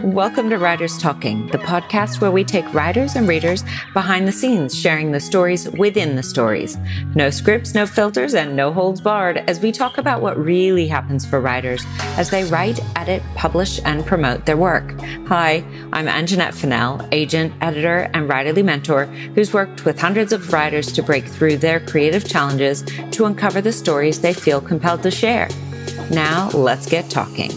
Welcome to Writers Talking, the podcast where we take writers and readers behind the scenes, sharing the stories within the stories. No scripts, no filters, and no holds barred as we talk about what really happens for writers as they write, edit, publish, and promote their work. Hi, I'm Anjanette Fennell, agent, editor, and writerly mentor who's worked with hundreds of writers to break through their creative challenges to uncover the stories they feel compelled to share. Now, let's get talking.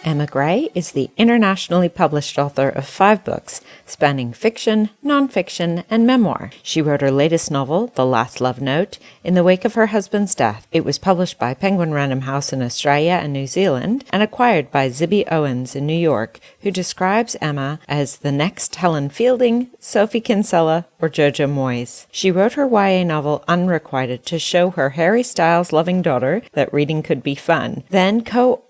Emma Gray is the internationally published author of 5 books, spanning fiction, nonfiction, and memoir. She wrote her latest novel, The Last Love Note, in the wake of her husband's death. It was published by Penguin Random House in Australia and New Zealand and acquired by Zibby Owens in New York, who describes Emma as the next Helen Fielding, Sophie Kinsella, or Jojo Moyes. She wrote her YA novel Unrequited to show her Harry Styles-loving daughter that reading could be fun, then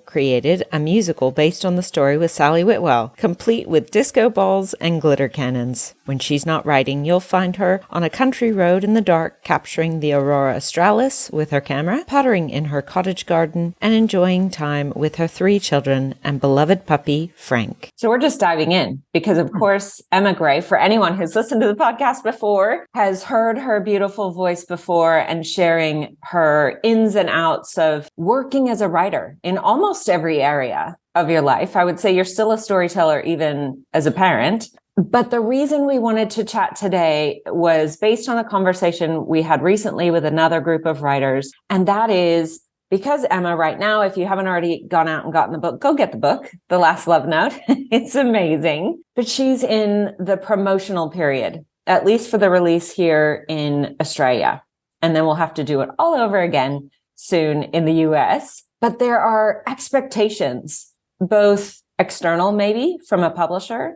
created a musical based on the story with Sally Whitwell, complete with disco balls and glitter cannons. When she's not writing, you'll find her on a country road in the dark, capturing the aurora australis with her camera, pottering in her cottage garden, and enjoying time with her 3 children and beloved puppy, Frank. So we're just diving in because, of course, Emma Gray, for anyone who's listened to the podcast before, has heard her beautiful voice before and sharing her ins and outs of working as a writer in almost every area of your life. I would say you're still a storyteller even as a parent. But the reason we wanted to chat today was based on a conversation we had recently with another group of writers. And that is because Emma, right now, if you haven't already gone out and gotten the book, go get the book, The Last Love Note. It's amazing. But she's in the promotional period, at least for the release here in Australia. And then we'll have to do it all over again soon in the US. But there are expectations, both external, maybe from a publisher,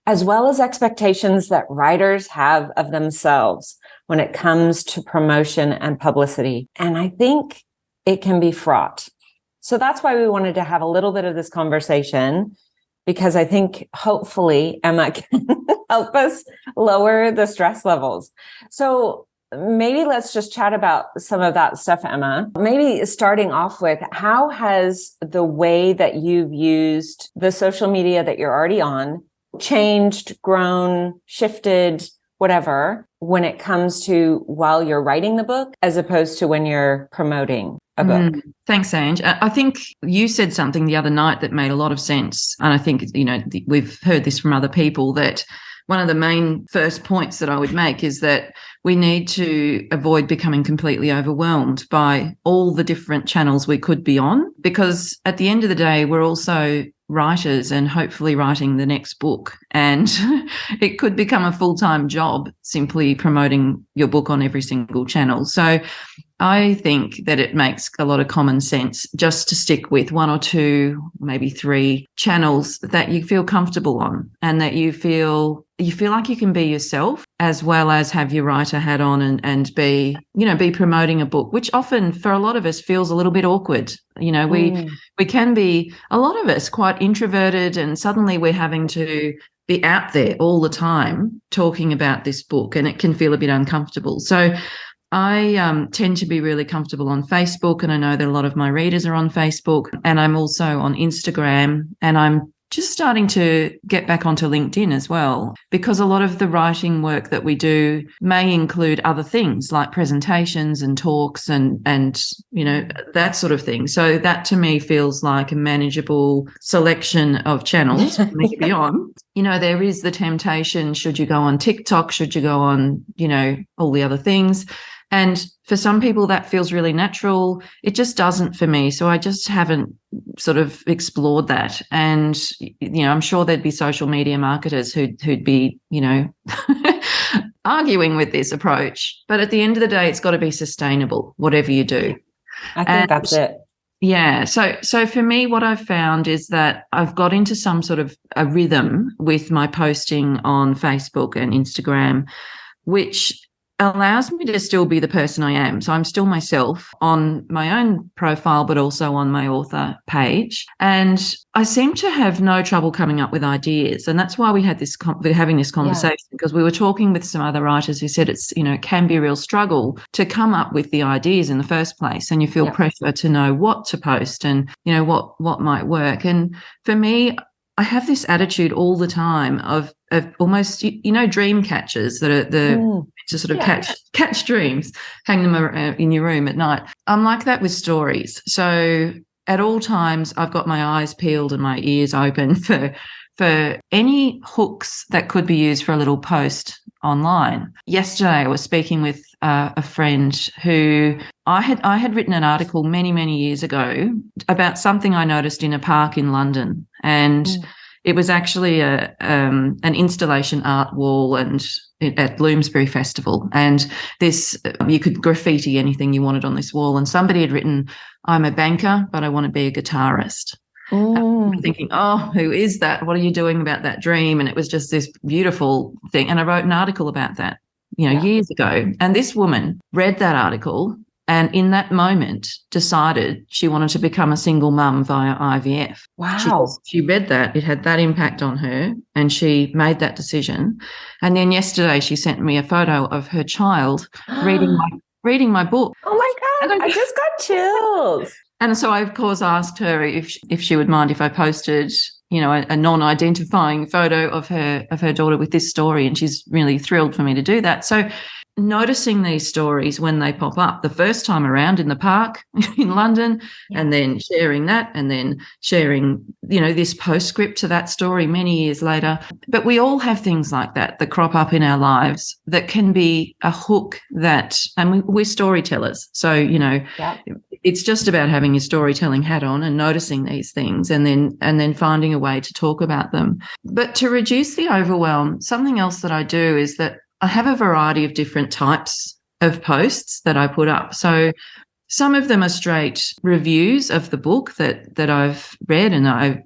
as well as expectations that writers have of themselves when it comes to promotion and publicity. And I think it can be fraught. So that's why we wanted to have a little bit of this conversation, because I think hopefully Emma can help us lower the stress levels. So maybe let's just chat about some of that stuff, Emma. Maybe starting off with, how has the way that you've used the social media that you're already on changed, grown, shifted, whatever, when it comes to while you're writing the book, as opposed to when you're promoting a book? Thanks, Ange. I think you said something the other night that made a lot of sense. And I think, we've heard this from other people, that one of the main first points that I would make is that we need to avoid becoming completely overwhelmed by all the different channels we could be on, because at the end of the day, we're also writers and hopefully writing the next book. And it could become a full-time job simply promoting your book on every single channel. So I think that it makes a lot of common sense just to stick with 1 or 2, maybe 3 channels that you feel comfortable on, and that you feel like you can be yourself, as well as have your writer hat on and be promoting a book, which often for a lot of us feels a little bit awkward. We can be, a lot of us, quite introverted, and suddenly we're having to be out there all the time talking about this book, and it can feel a bit uncomfortable. So I tend to be really comfortable on Facebook, and I know that a lot of my readers are on Facebook, and I'm also on Instagram, and I'm just starting to get back onto LinkedIn as well, because a lot of the writing work that we do may include other things like presentations and talks and that sort of thing. So that to me feels like a manageable selection of channels for me to be on. There is the temptation, should you go on TikTok, should you go on, all the other things. And for some people that feels really natural. It just doesn't for me. So I just haven't sort of explored that. And, I'm sure there'd be social media marketers who'd be, arguing with this approach. But at the end of the day, it's got to be sustainable, whatever you do. I think that's it. Yeah. So for me, what I've found is that I've got into some sort of a rhythm with my posting on Facebook and Instagram, which allows me to still be the person I am. So I'm still myself on my own profile, but also on my author page. And I seem to have no trouble coming up with ideas. And that's why we had this, we're having this conversation, because we were talking with some other writers who said it's, it can be a real struggle to come up with the ideas in the first place. And you feel pressure to know what to post and, what might work. And for me, I have this attitude all the time of almost, dream catchers that are to sort of catch dreams, hang them in your room at night. I'm like that with stories. So at all times, I've got my eyes peeled and my ears open for any hooks that could be used for a little post online. Yesterday, I was speaking with a friend who I had written an article many, many years ago about something I noticed in a park in London, and it was actually an installation art wall at Bloomsbury Festival, and this you could graffiti anything you wanted on this wall, and somebody had written, "I'm a banker, but I want to be a guitarist." I'm thinking, oh, who is that? What are you doing about that dream? And it was just this beautiful thing. And I wrote an article about that, years ago. And this woman read that article and in that moment decided she wanted to become a single mum via IVF. Wow. She read that. It had that impact on her and she made that decision. And then yesterday she sent me a photo of her child reading my book. Oh, my God. I just got chills. And so I, of course, asked her if she would mind if I posted, a non-identifying photo of her daughter with this story, and she's really thrilled for me to do that. So noticing these stories when they pop up the first time around in the park in London, and then sharing that, and then sharing, this postscript to that story many years later. But we all have things like that crop up in our lives that can be a hook and we're storytellers. So, it's just about having your storytelling hat on and noticing these things and then finding a way to talk about them. But to reduce the overwhelm, something else that I do is that I have a variety of different types of posts that I put up. So some of them are straight reviews of the book that I've read, and I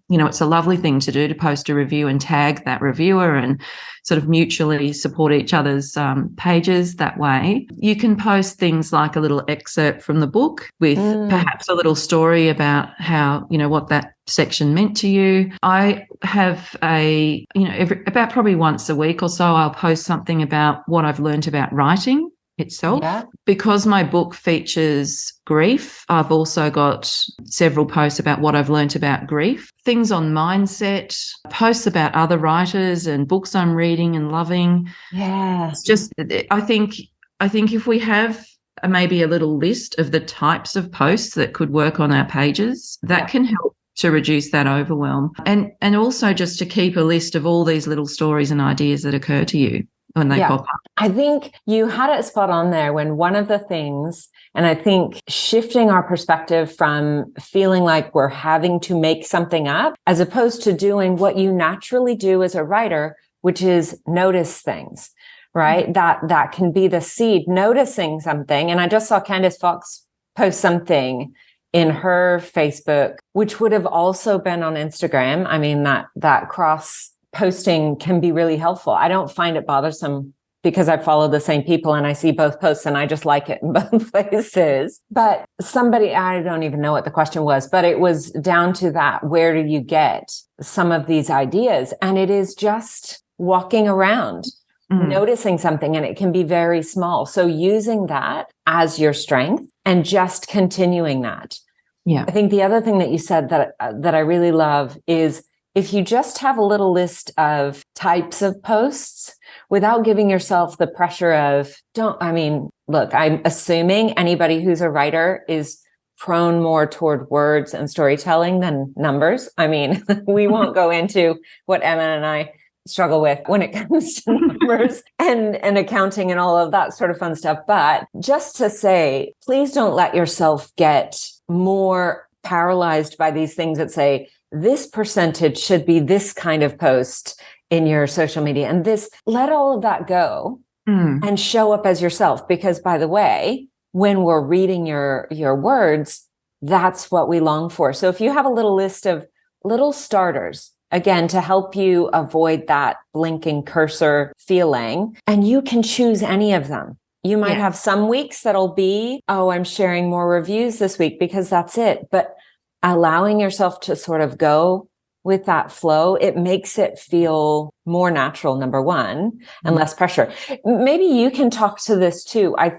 it's a lovely thing to do, to post a review and tag that reviewer and sort of mutually support each other's pages that way. You can post things like a little excerpt from the book with perhaps a little story about how, what that section meant to you. I have about probably once a week or so, I'll post something about what I've learned about writing itself. Yeah. Because my book features grief, I've also got several posts about what I've learnt about grief, things on mindset, posts about other writers and books I'm reading and loving. Yeah. It's just, I think if we have maybe a little list of the types of posts that could work on our pages, that can help to reduce that overwhelm. And also just to keep a list of all these little stories and ideas that occur to you when they pop up. I think you had it spot on there when one of the things, and I think shifting our perspective from feeling like we're having to make something up, as opposed to doing what you naturally do as a writer, which is notice things, right? Mm-hmm. That can be the seed, noticing something. And I just saw Candace Fox post something in her Facebook, which would have also been on Instagram. I mean, that cross posting can be really helpful. I don't find it bothersome because I follow the same people and I see both posts and I just like it in both places. But somebody, I don't even know what the question was, but it was down to that. Where do you get some of these ideas? And it is just walking around, noticing something, and it can be very small. So using that as your strength and just continuing that. Yeah. I think the other thing that you said that I really love is, if you just have a little list of types of posts without giving yourself the pressure of, look, I'm assuming anybody who's a writer is prone more toward words and storytelling than numbers. I mean, we won't go into what Emma and I struggle with when it comes to numbers and accounting and all of that sort of fun stuff. But just to say, please don't let yourself get more paralyzed by these things that say, this percentage should be this kind of post in your social media, and let all of that go and show up as yourself. Because, by the way, when we're reading your words, that's what we long for. So if you have a little list of little starters, again, to help you avoid that blinking cursor feeling. And you can choose any of them. You might have some weeks that'll be, oh, I'm sharing more reviews this week because that's it. But allowing yourself to sort of go with that flow, it makes it feel more natural, number one, and less pressure. Maybe you can talk to this too. I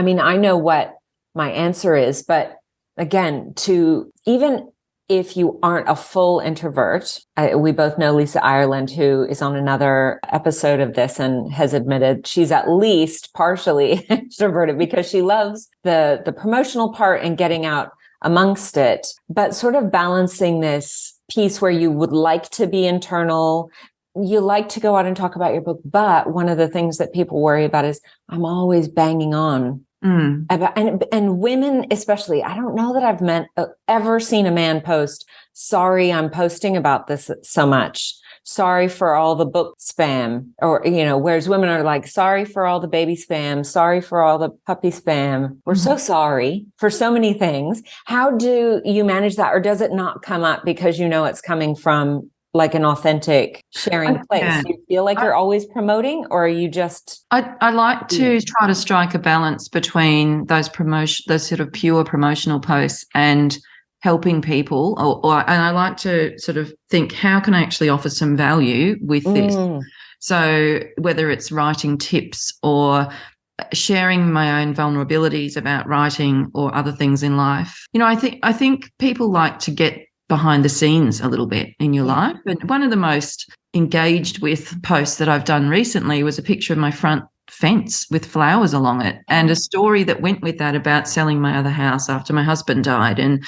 mean, I know what my answer is, but again, to even if you aren't a full introvert, we both know Lisa Ireland, who is on another episode of this and has admitted she's at least partially introverted because she loves the promotional part and getting out amongst it, but sort of balancing this piece where you would like to be internal, you like to go out and talk about your book. But one of the things that people worry about is I'm always banging on. About, and women, especially, I don't know that I've ever seen a man post, sorry, I'm posting about this so much. Sorry for all the book spam, or, whereas women are like, sorry for all the baby spam. Sorry for all the puppy spam. We're so sorry for so many things. How do you manage that? Or does it not come up because it's coming from like an authentic sharing place? Do you feel like you're always promoting, or are you just? I like to try to strike a balance between those sort of pure promotional posts and helping people, and I like to sort of think, how can I actually offer some value with this? So whether it's writing tips or sharing my own vulnerabilities about writing or other things in life, I think people like to get behind the scenes a little bit in your life. And one of the most engaged with posts that I've done recently was a picture of my front fence with flowers along it, and a story that went with that about selling my other house after my husband died. And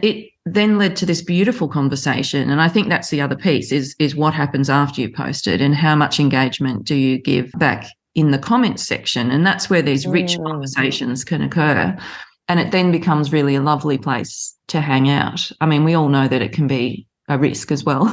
it then led to this beautiful conversation. And I think that's the other piece is what happens after you post it, and how much engagement do you give back in the comments section. And that's where these rich conversations can occur. And it then becomes really a lovely place to hang out. I mean, we all know that it can be a risk as well.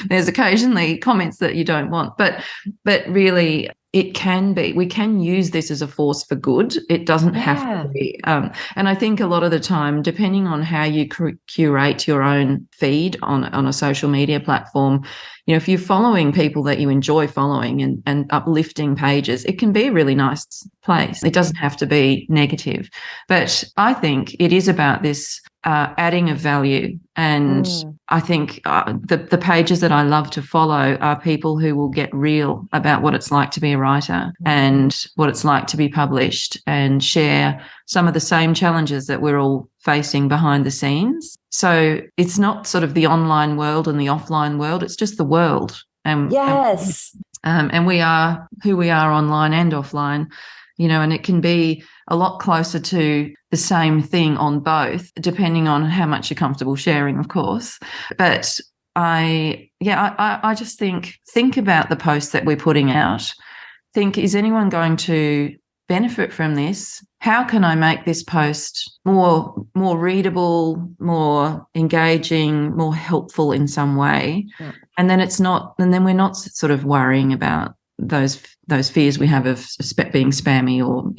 There's occasionally comments that you don't want, but really it can be. We can use this as a force for good. It doesn't have to be. And I think a lot of the time, depending on how you curate your own feed on a social media platform, if you're following people that you enjoy following and uplifting pages, it can be a really nice place. It doesn't have to be negative. But I think it is about this adding of value. And I think the pages that I love to follow are people who will get real about what it's like to be a writer and what it's like to be published, and share some of the same challenges that we're all facing behind the scenes. So it's not sort of the online world and the offline world, it's just the world. And we are who we are online and offline, and it can be a lot closer to the same thing on both, depending on how much you're comfortable sharing, of course. But I just think about the posts that we're putting out. Think, is anyone going to benefit from this? How can I make this post more readable, more engaging, more helpful in some way? Yeah. And then we're not sort of worrying about those fears we have of being spammy or,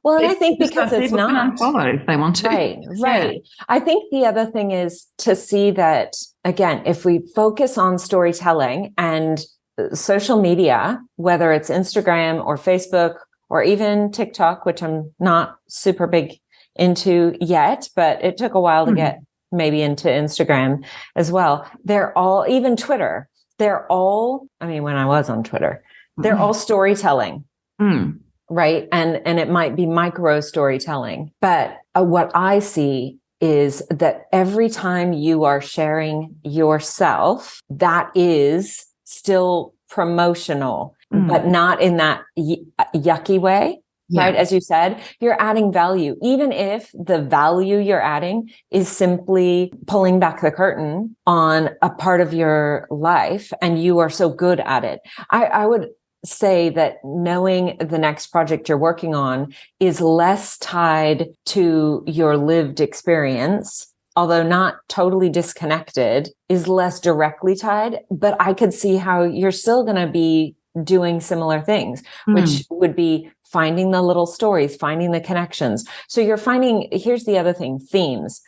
Well, and I think because it's not unfollow if they want to. Right. Yeah. I think the other thing is to see that, again, if we focus on storytelling and social media, whether it's Instagram or Facebook or even TikTok, which I'm not super big into yet, but it took a while to get maybe into Instagram as well. They're all, even Twitter, when I was on Twitter, they're all storytelling, right? And it might be micro storytelling. But what I see is that every time you are sharing yourself, that is still promotional, but not in that yucky way, right? As you said, you're adding value, even if the value you're adding is simply pulling back the curtain on a part of your life, and you are so good at it. I would say that knowing the next project you're working on is less tied to your lived experience, although not totally disconnected, is less directly tied. But I could see how you're still going to be doing similar things, which would be finding the little stories, finding the connections. So you're finding, here's the other thing, themes.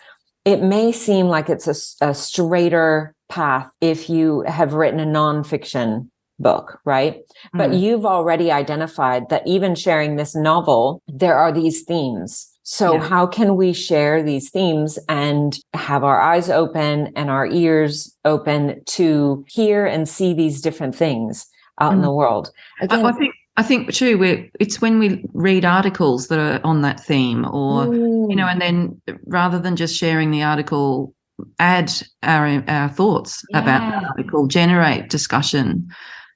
it may seem like it's a straighter path if you have written a nonfiction book, right? But you've already identified that even sharing this novel, there are these themes. So how can we share these themes and have our eyes open and our ears open to hear and see these different things out in the world? Again, I think too, it's when we read articles that are on that theme, or and then rather than just sharing the article, add our thoughts about the article, generate discussion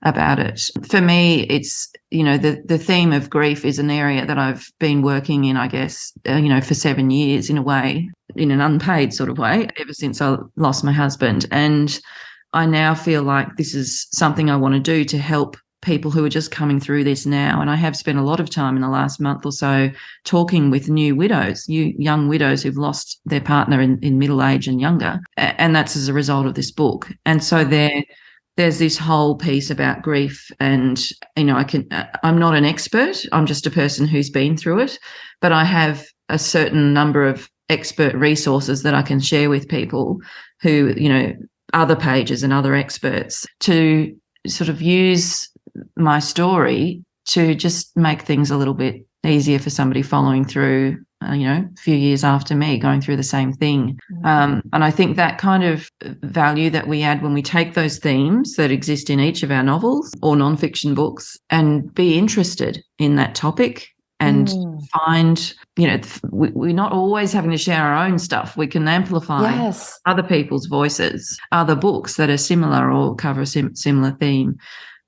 about it. For me, it's the theme of grief is an area that I've been working in, I guess, for 7 years in a way, in an unpaid sort of way, ever since I lost my husband. And I now feel like this is something I want to do to help people who are just coming through this now. And I have spent a lot of time in the last month or so talking with new widows, young widows who've lost their partner in middle age and younger. And that's as a result of this book. And so there's this whole piece about grief, and, I'm not an expert. I'm just a person who's been through it, but I have a certain number of expert resources that I can share with people who, other pages and other experts, to sort of use my story to just make things a little bit easier for somebody following through, a few years after me going through the same thing. And I think that kind of value that we add when we take those themes that exist in each of our novels or nonfiction books and be interested in that topic and find, we're not always having to share our own stuff. We can amplify other people's voices, other books that are similar or cover a similar theme.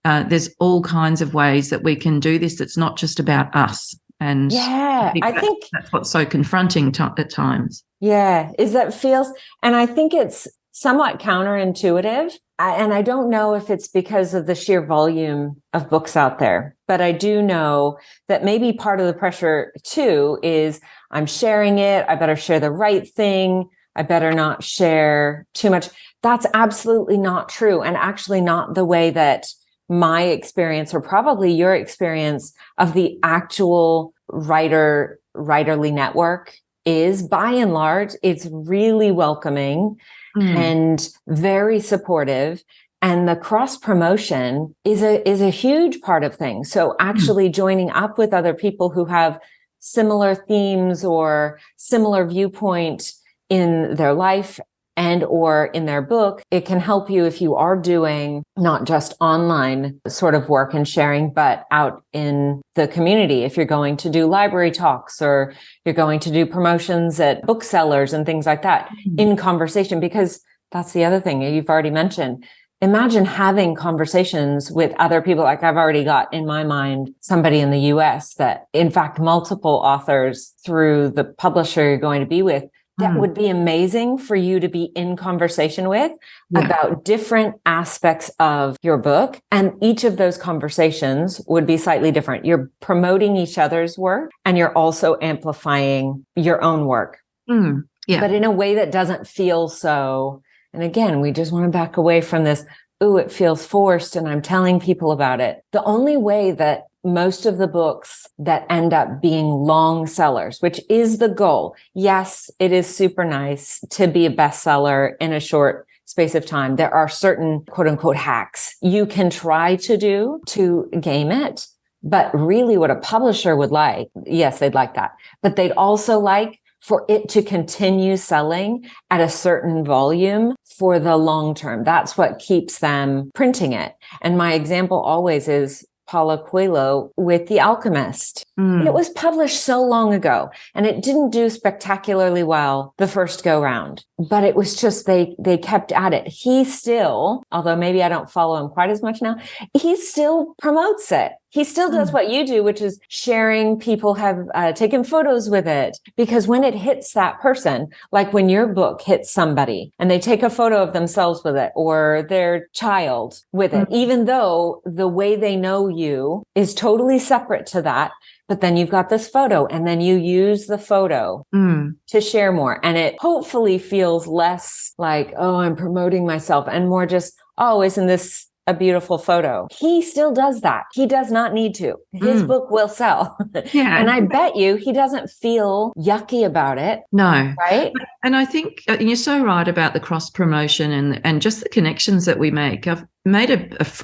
There's all kinds of ways that we can do this that's not just about us. And I think that's what's so confronting at times. Yeah, and I think it's somewhat counterintuitive. And I don't know if it's because of the sheer volume of books out there, but I do know that maybe part of the pressure too is I'm sharing it. I better share the right thing. I better not share too much. That's absolutely not true. And actually not the way that my experience, or probably your experience, of the actual writerly network is. By and large, it's really welcoming and very supportive. And the cross promotion is a huge part of things. So actually joining up with other people who have similar themes or similar viewpoint in their life and or in their book, it can help you if you are doing not just online sort of work and sharing, but out in the community. If you're going to do library talks or you're going to do promotions at booksellers and things like that in conversation, because that's the other thing you've already mentioned. Imagine having conversations with other people. Like I've already got in my mind somebody in the US that, in fact, multiple authors through the publisher you're going to be with. That would be amazing for you to be in conversation with about different aspects of your book. And each of those conversations would be slightly different. You're promoting each other's work and you're also amplifying your own work. But in a way that doesn't feel so. And again, we just want to back away from this. Ooh, it feels forced and I'm telling people about it. The only way that most of the books that end up being long sellers, which is the goal. Yes, it is super nice to be a bestseller in a short space of time. There are certain quote unquote hacks you can try to do to game it. But really what a publisher would like, yes, they'd like that, but they'd also like for it to continue selling at a certain volume for the long term. That's what keeps them printing it. And my example always is Paulo Coelho with The Alchemist. It was published so long ago and it didn't do spectacularly well the first go round, but it was just, they kept at it. He still, although maybe I don't follow him quite as much now, he still promotes it. He still does what you do, which is sharing. People have taken photos with it, because when it hits that person, like when your book hits somebody and they take a photo of themselves with it or their child with it, even though the way they know you is totally separate to that. But then you've got this photo and then you use the photo to share more. And it hopefully feels less like, oh, I'm promoting myself, and more just, oh, isn't this a beautiful photo. He still does that. He does not need to. His book will sell. Yeah. And I bet you he doesn't feel yucky about it. No. Right. And I think you're so right about the cross promotion and just the connections that we make. I've made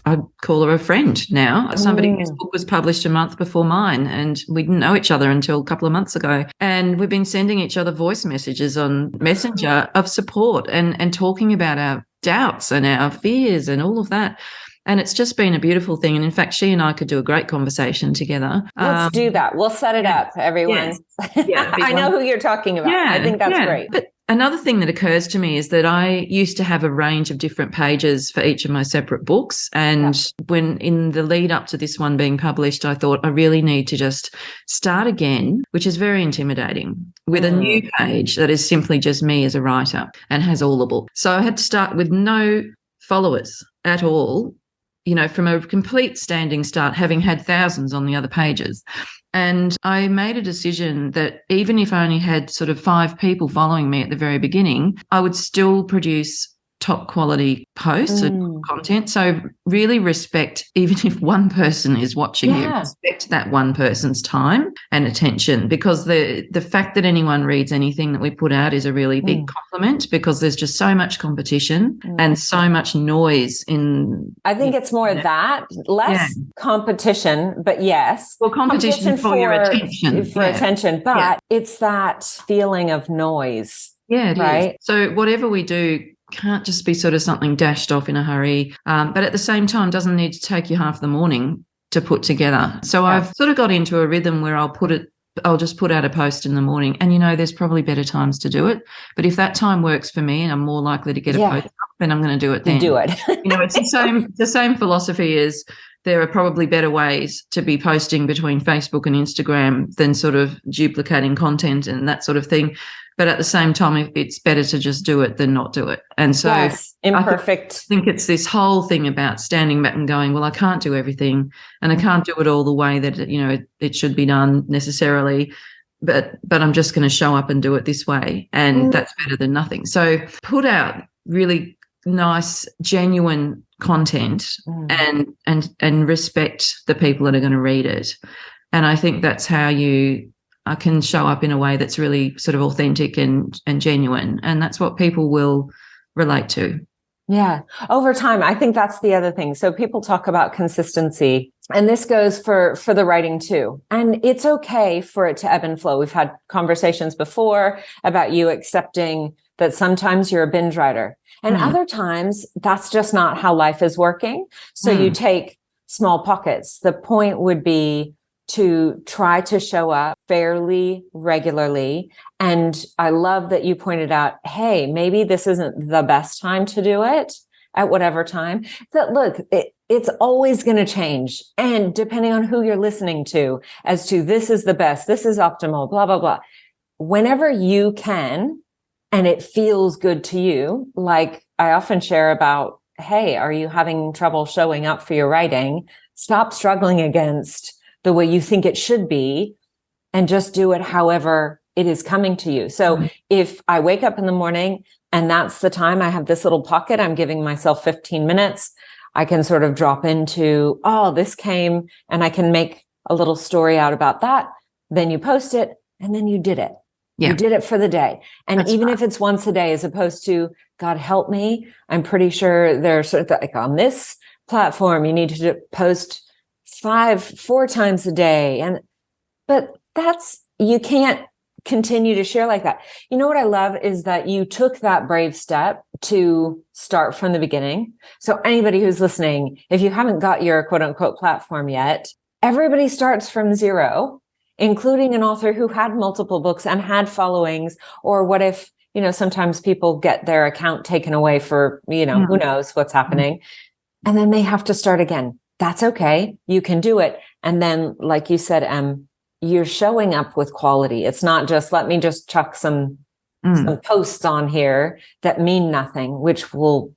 I call her a friend now. Somebody whose book was published a month before mine, and we didn't know each other until a couple of months ago. And we've been sending each other voice messages on Messenger of support and talking about our doubts and our fears and all of that. And it's just been a beautiful thing. And in fact, she and I could do a great conversation together. Let's do that. We'll set it up, everyone. Yeah, I know who you're talking about. Yeah, I think that's great. But another thing that occurs to me is that I used to have a range of different pages for each of my separate books. And when in the lead up to this one being published, I thought I really need to just start again, which is very intimidating, with a new page that is simply just me as a writer and has all the book. So I had to start with no followers at all, from a complete standing start, having had thousands on the other pages. And I made a decision that even if I only had sort of 5 people following me at the very beginning, I would still produce top quality posts and content. So really respect, even if one person is watching you, respect that one person's time and attention, because the fact that anyone reads anything that we put out is a really big compliment, because there's just so much competition and so much noise in. I think it's more that, less competition, but yes. Well, competition for your attention. For attention, but it's that feeling of noise. Yeah, it right? is. So whatever we do can't just be sort of something dashed off in a hurry, but at the same time doesn't need to take you half the morning to put together. So I've sort of got into a rhythm where I'll just put out a post in the morning, and there's probably better times to do it, but if that time works for me and I'm more likely to get a post up, then I'm going to do it then. Do it. It's the same philosophy as there are probably better ways to be posting between Facebook and Instagram than sort of duplicating content and that sort of thing. But at the same time, it's better to just do it than not do it. And so imperfect. I think it's this whole thing about standing back and going, well, I can't do everything and I can't do it all the way that, it should be done necessarily. But I'm just going to show up and do it this way. And that's better than nothing. So put out really nice, genuine content and respect the people that are going to read it. And I think that's how I can show up in a way that's really sort of authentic and genuine. And that's what people will relate to. Yeah. Over time, I think that's the other thing. So people talk about consistency, and this goes for the writing too. And it's okay for it to ebb and flow. We've had conversations before about you accepting that sometimes you're a binge writer, and other times that's just not how life is working. So you take small pockets. The point would be to try to show up fairly regularly. And I love that you pointed out, hey, maybe this isn't the best time to do it at whatever time. That look, it's always going to change. And depending on who you're listening to, as to this is the best, this is optimal, blah, blah, blah. Whenever you can, and it feels good to you, like I often share about, hey, are you having trouble showing up for your writing? Stop struggling against the way you think it should be and just do it however it is coming to you. So if I wake up in the morning and that's the time I have this little pocket, I'm giving myself 15 minutes, I can sort of drop into, this came, and I can make a little story out about that. Then you post it and then you did it. Yeah. You did it for the day. And that's even if it's once a day, as opposed to, God help me, I'm pretty sure there's sort of like on this platform, you need to post 4 times a day. But you can't continue to share like that. You know what I love is that you took that brave step to start from the beginning. So anybody who's listening, if you haven't got your quote unquote platform yet, everybody starts from zero, including an author who had multiple books and had followings. Or what if, sometimes people get their account taken away for, who knows what's happening. And then they have to start again. That's okay. You can do it. And then, like you said, you're showing up with quality. It's not just, let me just chuck some posts on here that mean nothing, which will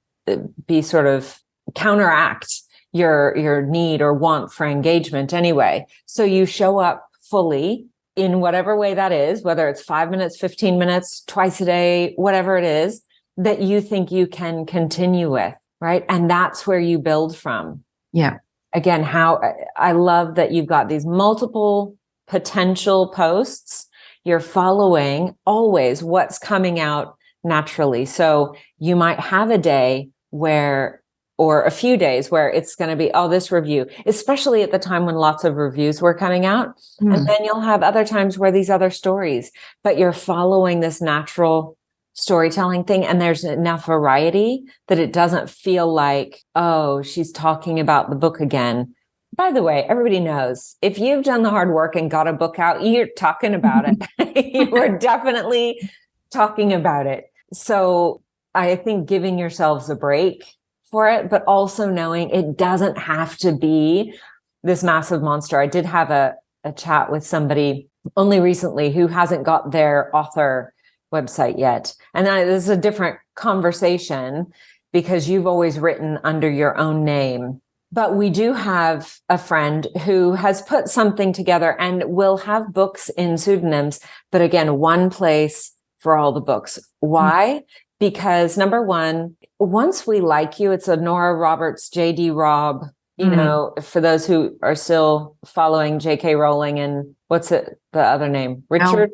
be sort of counteract your need or want for engagement anyway. So you show up fully in whatever way that is, whether it's 5 minutes, 15 minutes, twice a day, whatever it is that you think you can continue with. right? And that's where you build from. Yeah. Again, how I love that you've got these multiple potential posts. You're following always what's coming out naturally. So you might have a day or a few days where it's going to be, oh, this review, especially at the time when lots of reviews were coming out. And then you'll have other times where these other stories, but you're following this natural storytelling thing. And there's enough variety that it doesn't feel like, oh, she's talking about the book again. By the way, everybody knows if you've done the hard work and got a book out, you're talking about it. You are definitely talking about it. So I think giving yourselves a break for it, but also knowing it doesn't have to be this massive monster. I did have a chat with somebody only recently who hasn't got their author website yet. And this is a different conversation because you've always written under your own name. But we do have a friend who has put something together and will have books in pseudonyms, but again, one place for all the books. Why? Because number one, once we like you, it's a Nora Roberts, J.D. Robb, you know, for those who are still following J.K. Rowling and what's it, the other name? Richard?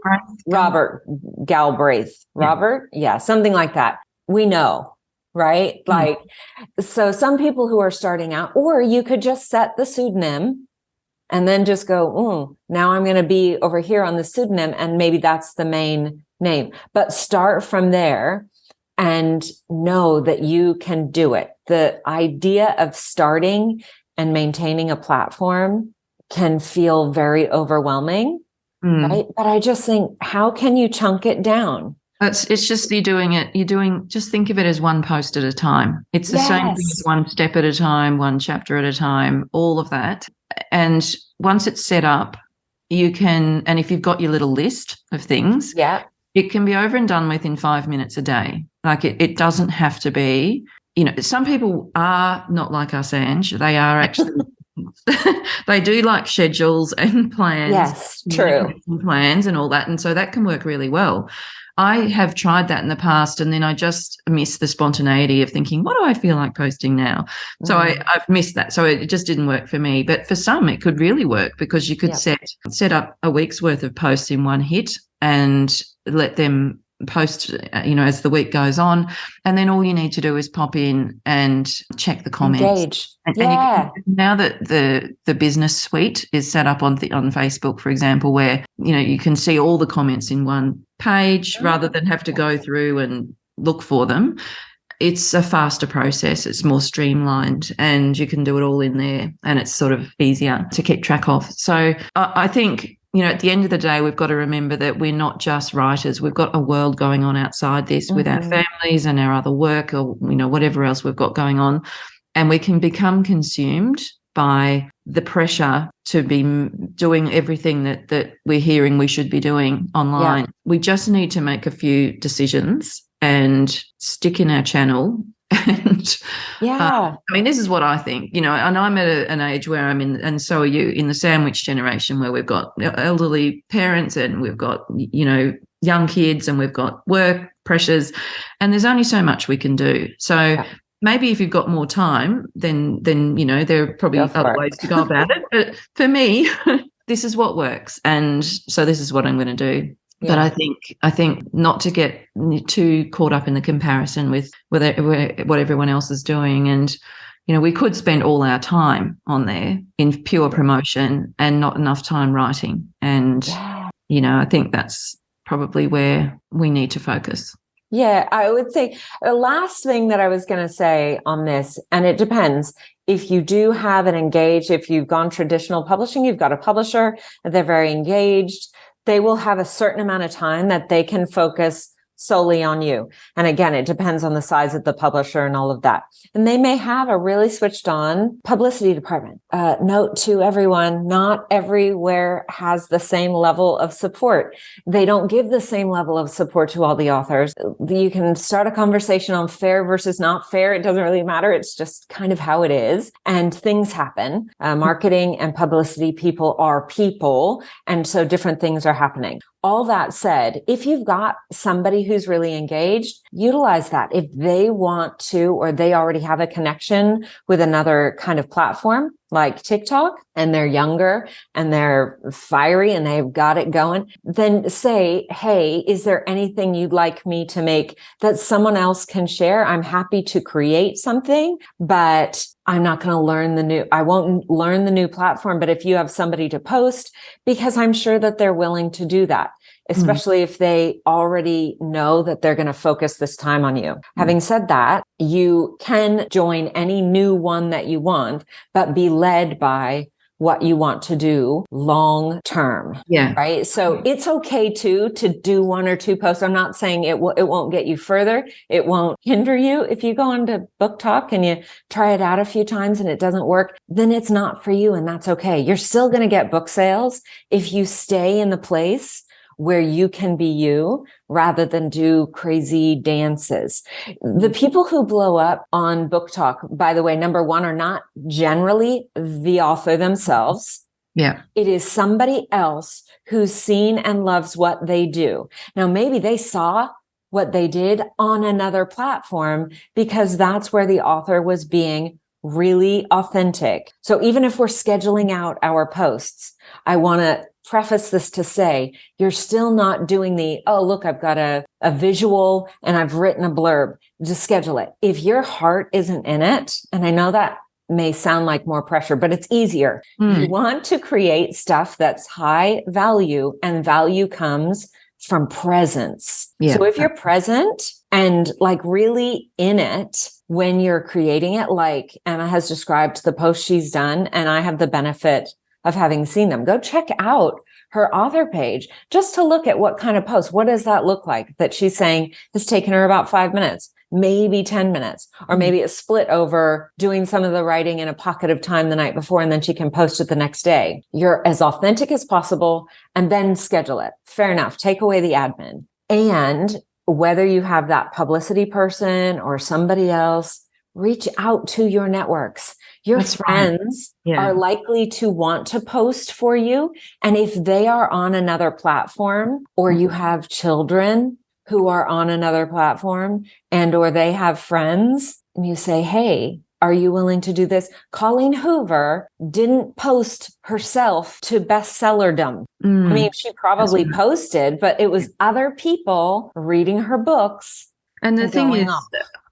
Robert Galbraith. Robert? Yeah, something like that. We know, right? Like, so some people who are starting out, or you could just set the pseudonym and then just go, now I'm going to be over here on the pseudonym and maybe that's the main name. But start from there and know that you can do it. The idea of starting and maintaining a platform can feel very overwhelming, right? But I just think, how can you chunk it down? It's just just think of it as one post at a time. It's the same thing as one step at a time, one chapter at a time, all of that. And once it's set up, you can, and if you've got your little list of things, it can be over and done with in 5 minutes a day. Like it doesn't have to be, you know, some people are not like us, Ange. They are actually, they do like schedules and plans. Yes, true. Plans and all that. And so that can work really well. I have tried that in the past, and then I just miss the spontaneity of thinking, what do I feel like posting now? So I've missed that. So it just didn't work for me. But for some, it could really work because you could set up a week's worth of posts in one hit and let them post, you know, as the week goes on. And then all you need to do is pop in and check the comments. Engage. And you can, now that the business suite is set up on Facebook, for example, where, you know, you can see all the comments in one page rather than have to go through and look for them. It's a faster process. It's more streamlined and you can do it all in there and it's sort of easier to keep track of. So I think, you know, at the end of the day, we've got to remember that we're not just writers. We've got a world going on outside this with our families and our other work or, you know, whatever else we've got going on. And we can become consumed by the pressure to be doing everything that we're hearing we should be doing online. We just need to make a few decisions and stick in our channel. And I mean, this is what I think, you know, and I'm at an age where I'm in, and so are you, in the sandwich generation where we've got elderly parents and we've got, you know, young kids and we've got work pressures and there's only so much we can do. So maybe if you've got more time, then you know, there are probably other ways to go about it. But for me, this is what works. And so this is what I'm going to do. But I think not to get too caught up in the comparison with what everyone else is doing. And, you know, we could spend all our time on there in pure promotion and not enough time writing. And, you know, I think that's probably where we need to focus. Yeah, I would say the last thing that I was going to say on this, and it depends. If you do have an engaged, if you've gone traditional publishing, you've got a publisher, they're very engaged, they will have a certain amount of time that they can focus solely on you. And again, it depends on the size of the publisher and all of that. And they may have a really switched on publicity department. Note to everyone, not everywhere has the same level of support. They don't give the same level of support to all the authors. You can start a conversation on fair versus not fair. It doesn't really matter. It's just kind of how it is. And things happen. Marketing and publicity people are people. And so different things are happening. All that said, if you've got somebody who's really engaged, utilize that. If they want to, or they already have a connection with another kind of platform like TikTok, and they're younger and they're fiery and they've got it going, then say, hey, is there anything you'd like me to make that someone else can share? I'm happy to create something, but I'm not going to I won't learn the new platform. But if you have somebody to post, because I'm sure that they're willing to do that, especially if they already know that they're going to focus this time on you. Having said that, you can join any new one that you want, but be led by what you want to do long term. Yeah. Right. So it's okay to do one or two posts. I'm not saying it won't get you further. It won't hinder you. If you go onto Book Talk and you try it out a few times and it doesn't work, then it's not for you. And that's okay. You're still going to get book sales if you stay in the place where you can be you rather than do crazy dances. The people who blow up on Book Talk, by the way, number one, are not generally the author themselves. Yeah. It is somebody else who's seen and loves what they do. Now, maybe they saw what they did on another platform because that's where the author was being really authentic. So even if we're scheduling out our posts, I want to preface this to say, you're still not doing oh, look, I've got a visual and I've written a blurb. Just schedule it. If your heart isn't in it, and I know that may sound like more pressure, but it's easier. You want to create stuff that's high value, and value comes from presence. Yeah. So if you're present and like really in it when you're creating it, like Emma has described the post she's done, and I have the benefit of having seen them. Go check out her author page just to look at what kind of post, what does that look like that she's saying has taken her about 5 minutes, maybe 10 minutes, or maybe it's split over doing some of the writing in a pocket of time the night before, and then she can post it the next day. You're as authentic as possible and then schedule it. Fair enough. Take away the admin. And whether you have that publicity person or somebody else, reach out to your networks. Your friends are likely to want to post for you. And if they are on another platform, or you have children who are on another platform, and or they have friends, and you say, hey, are you willing to do this? Colleen Hoover didn't post herself to bestsellerdom. I mean, she probably posted, but it was other people reading her books. And the thing is,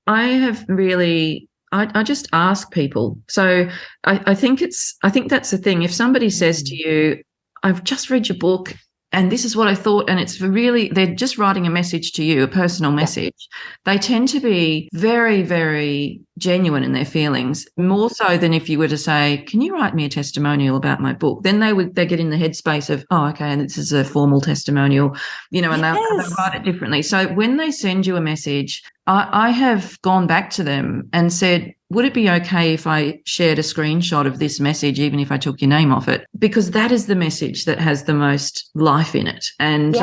I have really... I just ask people. So I think that's the thing. If somebody says to you, I've just read your book and this is what I thought, and it's really, they're just writing a message to you, a personal message. They tend to be very, very genuine in their feelings, more so than if you were to say, can you write me a testimonial about my book? Then they get in the headspace of, oh, okay, and this is a formal testimonial, and they'll write it differently. So when they send you a message, I have gone back to them and said, would it be okay if I shared a screenshot of this message, even if I took your name off it? Because that is the message that has the most life in it. And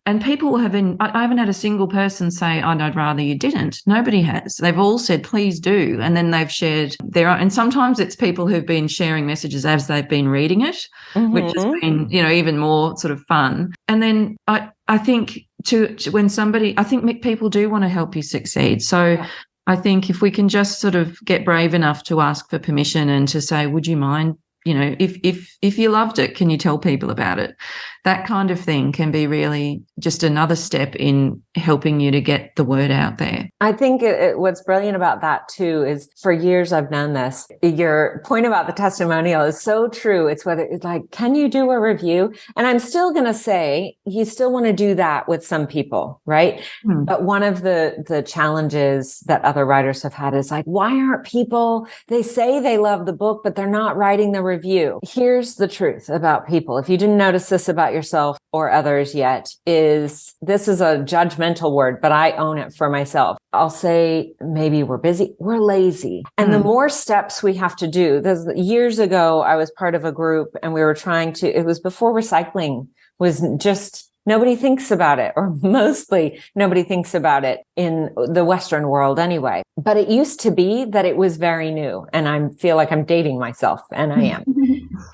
and people have been, I haven't had a single person say, oh, I'd rather you didn't. Nobody has. They've all said, please do. And then they've shared their own. And sometimes it's people who've been sharing messages as they've been reading it, which has been, even more sort of fun. And then I think to when somebody, I think people do want to help you succeed. So I think if we can just sort of get brave enough to ask for permission and to say, would you mind, if you loved it, can you tell people about it? That kind of thing can be really just another step in helping you to get the word out there. I think what's brilliant about that too is for years I've done this. Your point about the testimonial is so true. It's whether it's like, can you do a review? And I'm still going to say you still want to do that with some people, right? But one of the challenges that other writers have had is like, why aren't people, they say they love the book, but they're not writing the review. Here's the truth about people. If you didn't notice this about yourself or others yet, this is a judgmental word, but I own it for myself. I'll say maybe we're busy, we're lazy. And the more steps we have to do, years ago, I was part of a group and we were it was before recycling was just nobody thinks about it, or mostly nobody thinks about it in the Western world anyway. But it used to be that it was very new. And I feel like I'm dating myself, and I am.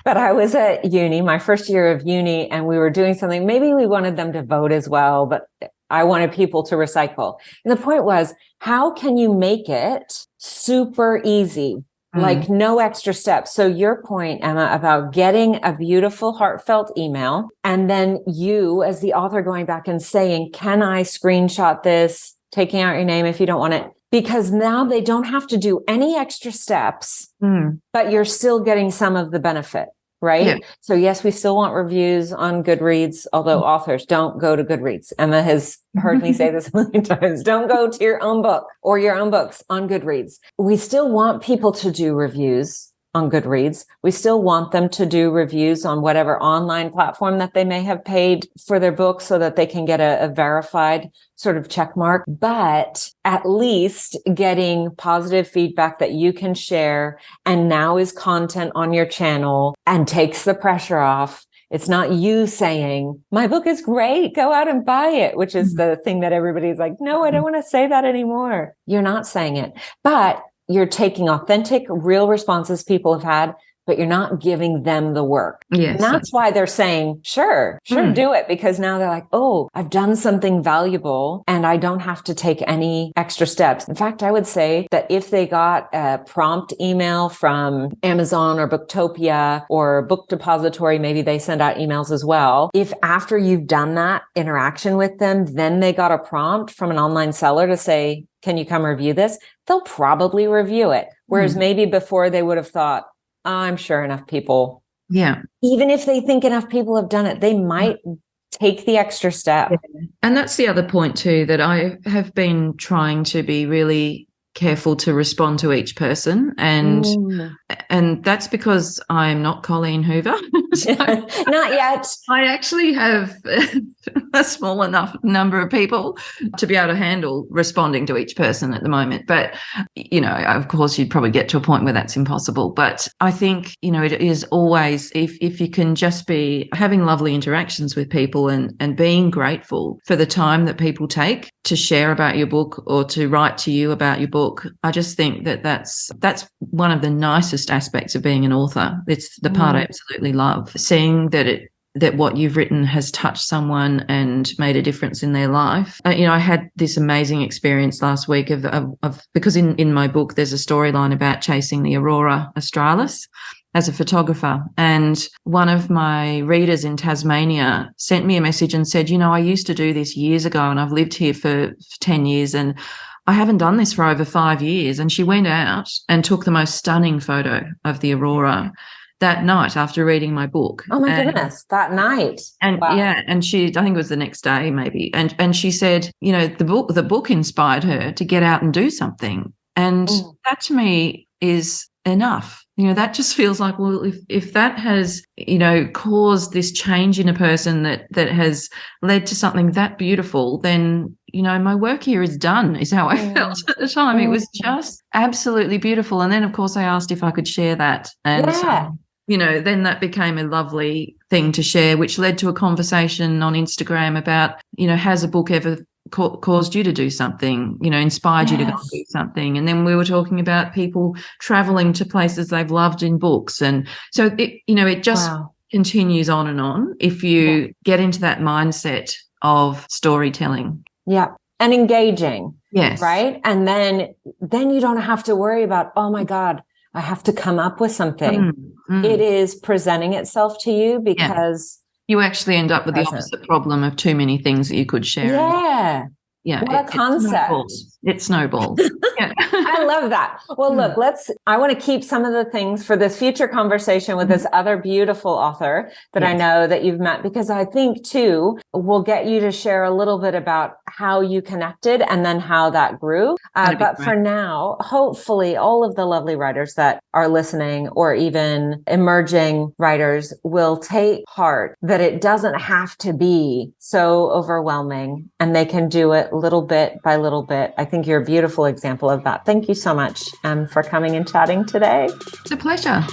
But I was at uni, my first year of uni, and we were doing something. Maybe we wanted them to vote as well, but I wanted people to recycle. And the point was, how can you make it super easy? Like no extra steps. So your point, Emma, about getting a beautiful, heartfelt email, and then you as the author going back and saying, can I screenshot this, taking out your name if you don't want it? Because now they don't have to do any extra steps, but you're still getting some of the benefit, right? Yeah. So yes, we still want reviews on Goodreads, although authors don't go to Goodreads. Emma has heard me say this a million times. Don't go to your own book or your own books on Goodreads. We still want people to do reviews on Goodreads. We still want them to do reviews on whatever online platform that they may have paid for their book so that they can get a verified sort of check mark, but at least getting positive feedback that you can share and now is content on your channel and takes the pressure off. It's not you saying, my book is great, go out and buy it, which is the thing that everybody's like, no, I don't want to say that anymore. You're not saying it, but you're taking authentic, real responses people have had, but you're not giving them the work. Yes. And that's why they're saying, sure, do it. Because now they're like, oh, I've done something valuable and I don't have to take any extra steps. In fact, I would say that if they got a prompt email from Amazon or Booktopia or Book Depository, maybe they send out emails as well. If after you've done that interaction with them, then they got a prompt from an online seller to say, can you come review this? They'll probably review it. Whereas maybe before they would have thought, I'm sure enough people. Yeah. Even if they think enough people have done it, they might take the extra step. Yeah. And that's the other point too, that I have been trying to be really careful to respond to each person. And that's because I'm not Colleen Hoover. So not yet. I actually have a small enough number of people to be able to handle responding to each person at the moment. But, you know, of course, you'd probably get to a point where that's impossible. But I think, you know, it is always, if you can just be having lovely interactions with people and being grateful for the time that people take to share about your book or to write to you about your book. I just think that that's one of the nicest aspects of being an author. It's the part I absolutely love, seeing that what you've written has touched someone and made a difference in their life. You know, I had this amazing experience last week of because in my book there's a storyline about chasing the Aurora Australis as a photographer. And one of my readers in Tasmania sent me a message and said, you know, I used to do this years ago and I've lived here for 10 years and I haven't done this for over 5 years. And she went out and took the most stunning photo of the Aurora that night after reading my book. Oh my goodness, that night. And wow. Yeah, and I think it was the next day maybe. And she said, you know, the book inspired her to get out and do something. And that to me is enough. You know, that just feels like, well, if that has, you know, caused this change in a person that has led to something that beautiful, then, you know, my work here is done, is how I felt at the time. It was just absolutely beautiful. And then, of course, I asked if I could share that. And, you know, then that became a lovely thing to share, which led to a conversation on Instagram about, you know, has a book ever caused you to do something, you know, inspired you to go and do something. And then we were talking about people traveling to places they've loved in books. And so, it just continues on and on if you get into that mindset of storytelling. Yeah. And engaging. Yes. Right. And then you don't have to worry about, oh my God, I have to come up with something. It is presenting itself to you because you actually end up with the opposite problem of too many things that you could share. Yeah. Yeah. What a concept. It snowballs. Yeah. I love that. Well, look, I want to keep some of the things for this future conversation with this other beautiful author that I know that you've met, because I think too, we'll get you to share a little bit about how you connected and then how that grew. But for now, hopefully all of the lovely writers that are listening or even emerging writers will take heart that it doesn't have to be so overwhelming and they can do it little bit by little bit. I think you're a beautiful example of that. Thank you so much for coming and chatting today. It's a pleasure.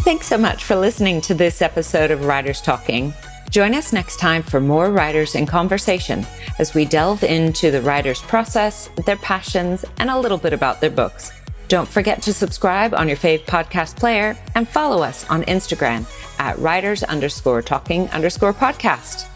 Thanks so much for listening to this episode of Writers Talking. Join us next time for more writers in conversation as we delve into the writer's process, their passions, and a little bit about their books. Don't forget to subscribe on your fave podcast player and follow us on Instagram at writers_talking_podcast.